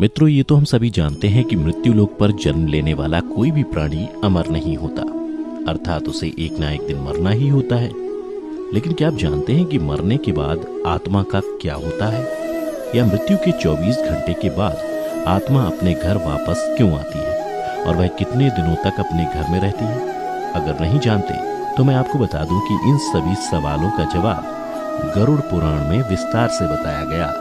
मित्रों, ये तो हम सभी जानते हैं कि मृत्यु लोक पर जन्म लेने वाला कोई भी प्राणी अमर नहीं होता, अर्थात उसे एक ना एक दिन मरना ही होता है। लेकिन क्या आप जानते हैं कि मरने के बाद आत्मा का क्या होता है, या मृत्यु के 24 घंटे के बाद आत्मा अपने घर वापस क्यों आती है और वह कितने दिनों तक अपने घर में रहती है? अगर नहीं जानते तो मैं आपको बता दूं कि इन सभी सवालों का जवाब गरुड़ पुराण में विस्तार से बताया गया।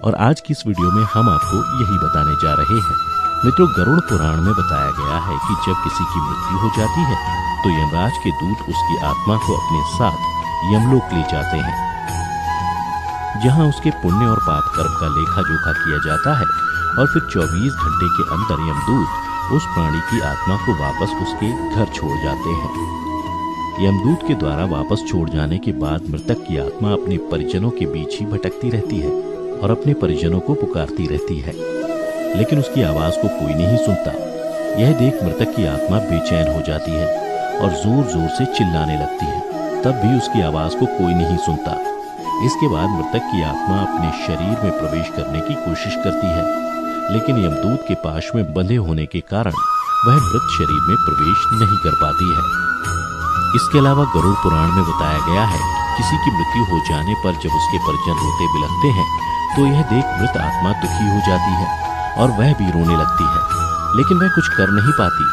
और आज की इस वीडियो में हम आपको यही बताने जा रहे हैं। मित्रों, गरुड़ पुराण में बताया गया है कि जब किसी की मृत्यु हो जाती है तो यमराज के दूत उसकी आत्मा को अपने साथ यमलोक ले जाते हैं, जहां उसके पुण्य और पाप कर्म का लेखा जोखा किया जाता है और फिर 24 घंटे के अंदर यमदूत उस प्राणी की आत्मा को वापस उसके घर छोड़ जाते हैं। यमदूत के द्वारा वापस छोड़ जाने के बाद मृतक की आत्मा अपने परिजनों के बीच ही भटकती रहती है और अपने परिजनों को पुकारती रहती है, लेकिन उसकी आवाज को कोई नहीं सुनता। यह देख मृतक की आत्मा बेचैन हो जाती है और जोर जोर से चिल्लाने लगती है, तब भी उसकी आवाज को कोई नहीं सुनता। इसके बाद मृतक की आत्मा अपने शरीर में प्रवेश करने की कोशिश करती है, लेकिन यमदूत के पाश में बंधे होने के कारण वह मृत शरीर में प्रवेश नहीं कर पाती है। इसके अलावा गरुड़ पुराण में बताया गया है कि किसी की मृत्यु हो जाने पर जब उसके परिजन रोते बिलखते हैं तो यह देख मृत आत्मा दुखी हो जाती है और वह भी रोने लगती है, लेकिन वह कुछ कर नहीं पाती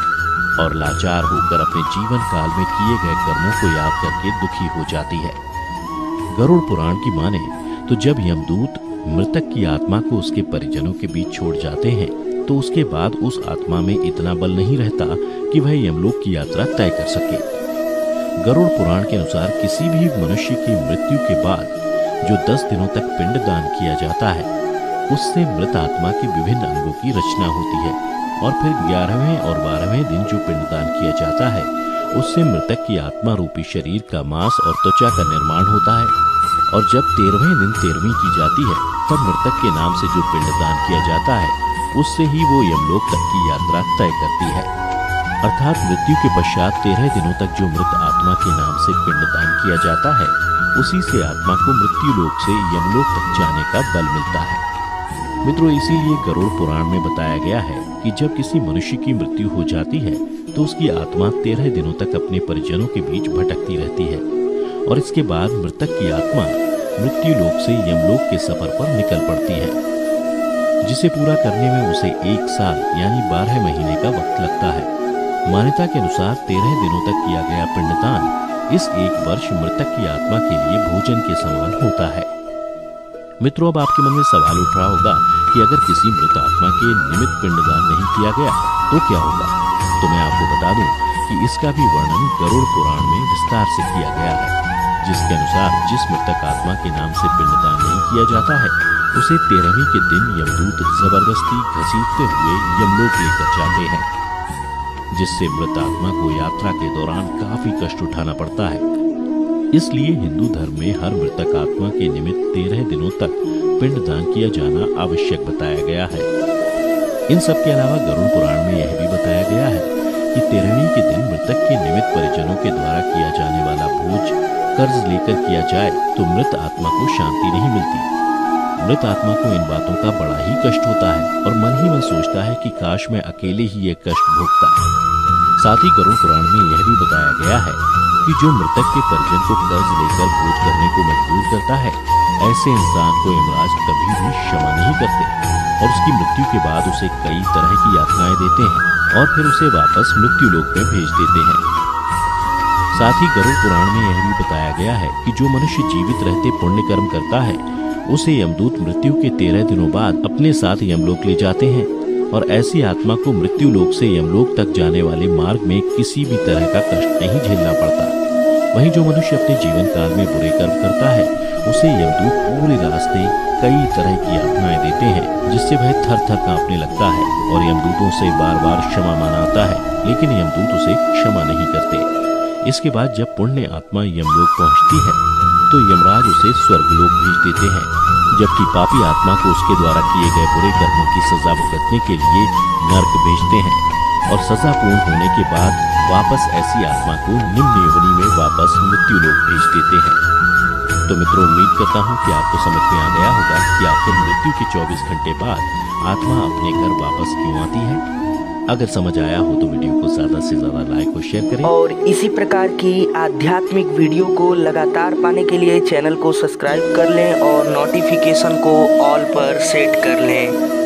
और लाचार होकर अपने जीवन काल में किए गए कर्मों को याद करके दुखी हो जाती है। गरुड़ पुराण की माने तो जब यमदूत मृतक की आत्मा को उसके परिजनों के बीच छोड़ जाते हैं तो उसके बाद उस आत्मा में इतना बल नहीं रहता कि वह यमलोक की यात्रा तय कर सके। गरुड़ पुराण के अनुसार किसी भी मनुष्य की मृत्यु के बाद जो 10 दिनों तक पिंडदान किया जाता है, उससे मृत आत्मा के विभिन्न अंगों की रचना होती है और फिर 11वें और 12वें दिन जो पिंडदान किया जाता है उससे मृतक की आत्मा रूपी शरीर का मांस और त्वचा का निर्माण होता है। और जब 13वें दिन 13वीं की जाती है तब मृतक के नाम से जो पिंडदान किया जाता है उससे ही वो यमलोक तक की यात्रा तय करती है। अर्थात मृत्यु के पश्चात 13 दिनों तक जो मृत आत्मा के नाम से पिंडदान किया जाता है उसी से आत्मा को मृत्यु लोक से यमलोक तक जाने का बल मिलता है। मित्रों, इसीलिए गरुड़ पुराण में बताया गया है कि जब किसी मनुष्य की मृत्यु हो जाती है तो उसकी आत्मा 13 दिनों तक अपने परिजनों के बीच भटकती रहती है और इसके बाद मृतक की आत्मा मृत्यु लोक से यमलोक के सफर पर निकल पड़ती है, जिसे पूरा करने में उसे 1 साल यानी 12 महीने का वक्त लगता है। मान्यता के अनुसार 13 दिनों तक किया गया पिंडदान इस 1 वर्ष मृतक की आत्मा के लिए भोजन के समान होता है। मित्रों, अब आपके मन में सवाल उठ रहा होगा कि अगर किसी मृत आत्मा के निमित्त पिंडदान नहीं किया गया तो क्या होगा? तो मैं आपको बता दूं कि इसका भी वर्णन गरुड़ पुराण में विस्तार से किया गया है, जिसके अनुसार जिस मृतक आत्मा के नाम से पिंडदान नहीं किया जाता है उसे 13वीं के दिन यमदूत जबरदस्ती घसीटते हुए यमलोक लेकर जाते हैं, जिससे मृत आत्मा को यात्रा के दौरान काफी कष्ट उठाना पड़ता है। इसलिए हिंदू धर्म में हर मृतक आत्मा के निमित्त 13 दिनों तक पिंडदान किया जाना आवश्यक बताया गया है। इन सब के अलावा गरुड़ पुराण में यह भी बताया गया है कि 13वीं के दिन मृतक के निमित्त परिजनों के द्वारा किया जाने वाला भोज कर्ज लेकर किया जाए तो मृत आत्मा को शांति नहीं मिलती। मृत आत्मा को इन बातों का बड़ा ही कष्ट होता है और मन ही मन सोचता है कि काश मैं अकेले ही ये कष्ट भोगता। साथ ही गरुड़ पुराण में यह भी बताया गया है कि जो मृतक के परिजन को कर्ज लेकर भोज करने को मजबूर करता है, ऐसे इंसान को यमराज कभी भी क्षमा नहीं करते और उसकी मृत्यु के बाद उसे कई तरह की यातनाएं देते हैं और फिर उसे वापस मृत्यु लोक में भेज देते हैं। साथ ही गरुड़ पुराण में यह भी बताया गया है कि जो मनुष्य जीवित रहते पुण्य कर्म करता है उसे यमदूत मृत्यु के 13 दिनों बाद अपने साथ यमलोक ले जाते हैं और ऐसी आत्मा को मृत्यु लोक से यमलोक तक जाने वाले मार्ग में किसी भी तरह का कष्ट नहीं झेलना पड़ता। वहीं जो मनुष्य अपने जीवन काल में बुरे कर्म करता है उसे यमदूत पूरे रास्ते कई तरह की यातनाएं देते हैं, जिससे वह थर थर कांपने लगता है और यमदूतों से बार बार क्षमा मांगता है, लेकिन यमदूत उसे क्षमा नहीं करते। इसके बाद जब पुण्य आत्मा यमलोक पहुंचती है तो यमराज उसे स्वर्गलोक भेज देते हैं, जबकि पापी आत्मा को उसके द्वारा किए गए बुरे कर्मों की सजा भुगतने के लिए नर्क भेजते हैं और सजा पूर्ण होने के बाद वापस ऐसी आत्मा को निम्न योनि में वापस मृत्यु लोक भेज देते हैं। तो मित्रों, उम्मीद करता हूँ कि आपको समझ में आ गया होगा कि आखिर मृत्यु के 24 घंटे बाद आत्मा अपने घर वापस क्यों आती है। अगर समझ आया हो तो वीडियो को ज़्यादा से ज़्यादा लाइक और शेयर करें, और इसी प्रकार की आध्यात्मिक वीडियो को लगातार पाने के लिए चैनल को सब्सक्राइब कर लें और नोटिफिकेशन को ऑल पर सेट कर लें।